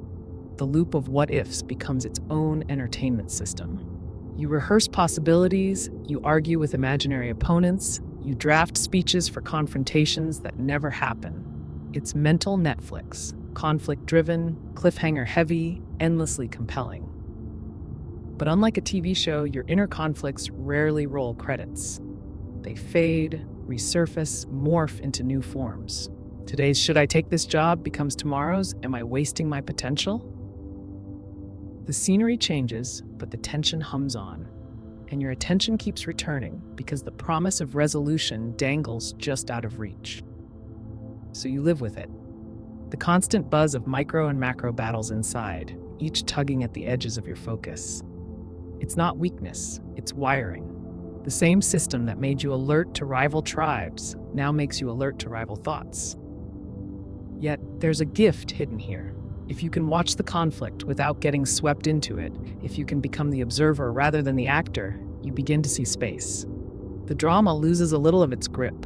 The loop of what-ifs becomes its own entertainment system. You rehearse possibilities, you argue with imaginary opponents, you draft speeches for confrontations that never happen. It's mental Netflix, conflict-driven, cliffhanger-heavy, endlessly compelling. But unlike a TV show, your inner conflicts rarely roll credits. They fade, resurface, morph into new forms. Today's "should I take this job" becomes tomorrow's "am I wasting my potential?" The scenery changes, but the tension hums on. And your attention keeps returning because the promise of resolution dangles just out of reach. So you live with it. The constant buzz of micro and macro battles inside, each tugging at the edges of your focus. It's not weakness, it's wiring. The same system that made you alert to rival tribes now makes you alert to rival thoughts. Yet, there's a gift hidden here. If you can watch the conflict without getting swept into it, if you can become the observer rather than the actor, you begin to see space. The drama loses a little of its grip.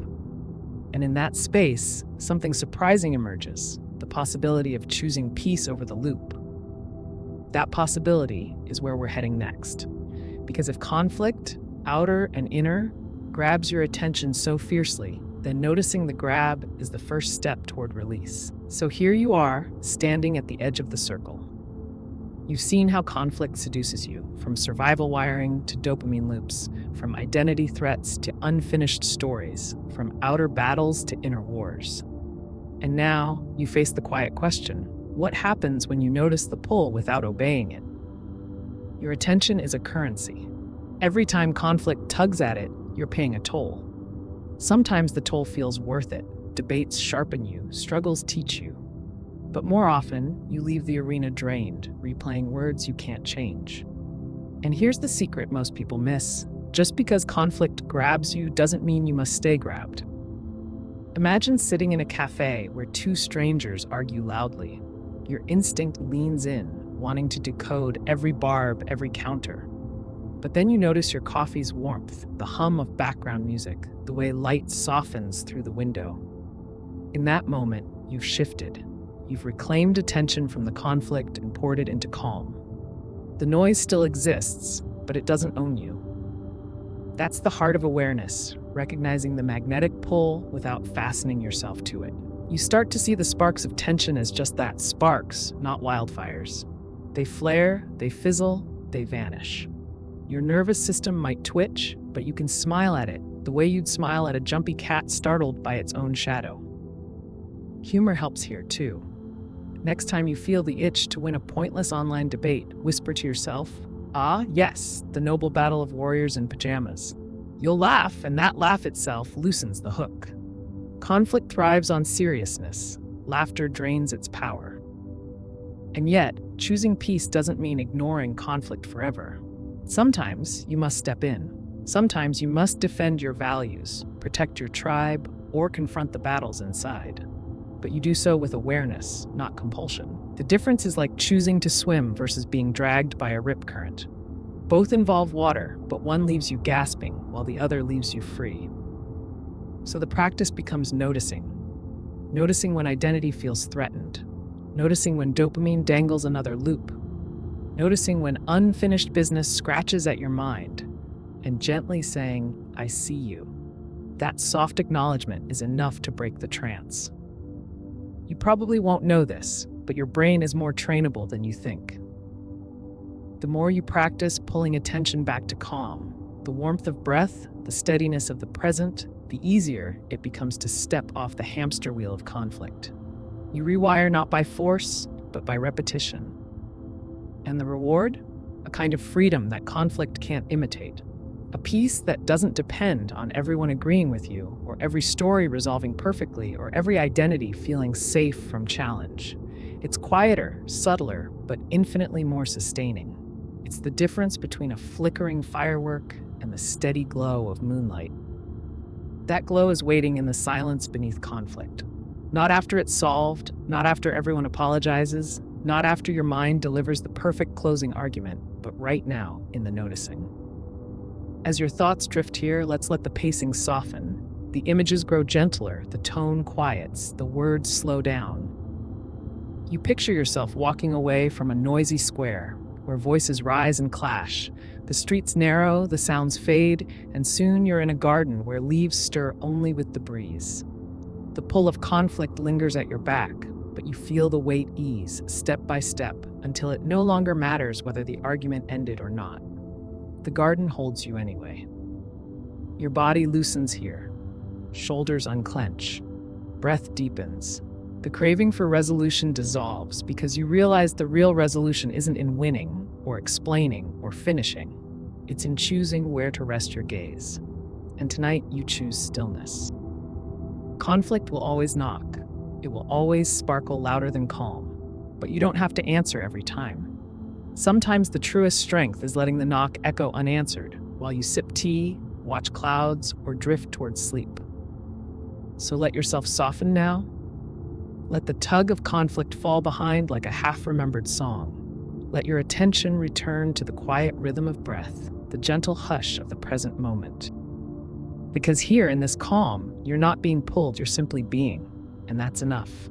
And in that space, something surprising emerges, the possibility of choosing peace over the loop. That possibility is where we're heading next. Because if conflict, outer and inner, grabs your attention so fiercely, then noticing the grab is the first step toward release. So here you are, standing at the edge of the circle. You've seen how conflict seduces you, from survival wiring to dopamine loops, from identity threats to unfinished stories, from outer battles to inner wars. And now you face the quiet question: what happens when you notice the pull without obeying it? Your attention is a currency. Every time conflict tugs at it, you're paying a toll. Sometimes the toll feels worth it. Debates sharpen you, struggles teach you. But more often, you leave the arena drained, replaying words you can't change. And here's the secret most people miss. Just because conflict grabs you doesn't mean you must stay grabbed. Imagine sitting in a cafe where two strangers argue loudly. Your instinct leans in, wanting to decode every barb, every counter. But then you notice your coffee's warmth, the hum of background music, the way light softens through the window. In that moment, you've shifted. You've reclaimed attention from the conflict and poured it into calm. The noise still exists, but it doesn't own you. That's the heart of awareness, recognizing the magnetic pull without fastening yourself to it. You start to see the sparks of tension as just that, sparks, not wildfires. They flare, they fizzle, they vanish. Your nervous system might twitch, but you can smile at it, the way you'd smile at a jumpy cat startled by its own shadow. Humor helps here, too. Next time you feel the itch to win a pointless online debate, whisper to yourself, "Ah, yes, the noble battle of warriors in pajamas." You'll laugh, and that laugh itself loosens the hook. Conflict thrives on seriousness. Laughter drains its power. And yet, choosing peace doesn't mean ignoring conflict forever. Sometimes you must step in. Sometimes you must defend your values, protect your tribe, or confront the battles inside. But you do so with awareness, not compulsion. The difference is like choosing to swim versus being dragged by a rip current. Both involve water, but one leaves you gasping while the other leaves you free. So the practice becomes noticing. Noticing when identity feels threatened. Noticing when dopamine dangles another loop. Noticing when unfinished business scratches at your mind. And gently saying, "I see you." That soft acknowledgement is enough to break the trance. You probably won't know this, but your brain is more trainable than you think. The more you practice pulling attention back to calm, the warmth of breath, the steadiness of the present, the easier it becomes to step off the hamster wheel of conflict. You rewire not by force, but by repetition. And the reward? A kind of freedom that conflict can't imitate. A peace that doesn't depend on everyone agreeing with you, or every story resolving perfectly, or every identity feeling safe from challenge. It's quieter, subtler, but infinitely more sustaining. It's the difference between a flickering firework and the steady glow of moonlight. That glow is waiting in the silence beneath conflict. Not after it's solved, not after everyone apologizes, not after your mind delivers the perfect closing argument, but right now in the noticing. As your thoughts drift here, let's let the pacing soften. The images grow gentler, the tone quiets, the words slow down. You picture yourself walking away from a noisy square, where voices rise and clash. The streets narrow, the sounds fade, and soon you're in a garden where leaves stir only with the breeze. The pull of conflict lingers at your back, but you feel the weight ease, step by step, until it no longer matters whether the argument ended or not. The garden holds you anyway. Your body loosens here. Shoulders unclench. Breath deepens. The craving for resolution dissolves because you realize the real resolution isn't in winning or explaining or finishing. It's in choosing where to rest your gaze. And tonight you choose stillness. Conflict will always knock. It will always sparkle louder than calm. But you don't have to answer every time. Sometimes the truest strength is letting the knock echo unanswered while you sip tea, watch clouds, or drift towards sleep. So let yourself soften now. Let the tug of conflict fall behind like a half-remembered song. Let your attention return to the quiet rhythm of breath, the gentle hush of the present moment. Because here in this calm, you're not being pulled, you're simply being, and that's enough.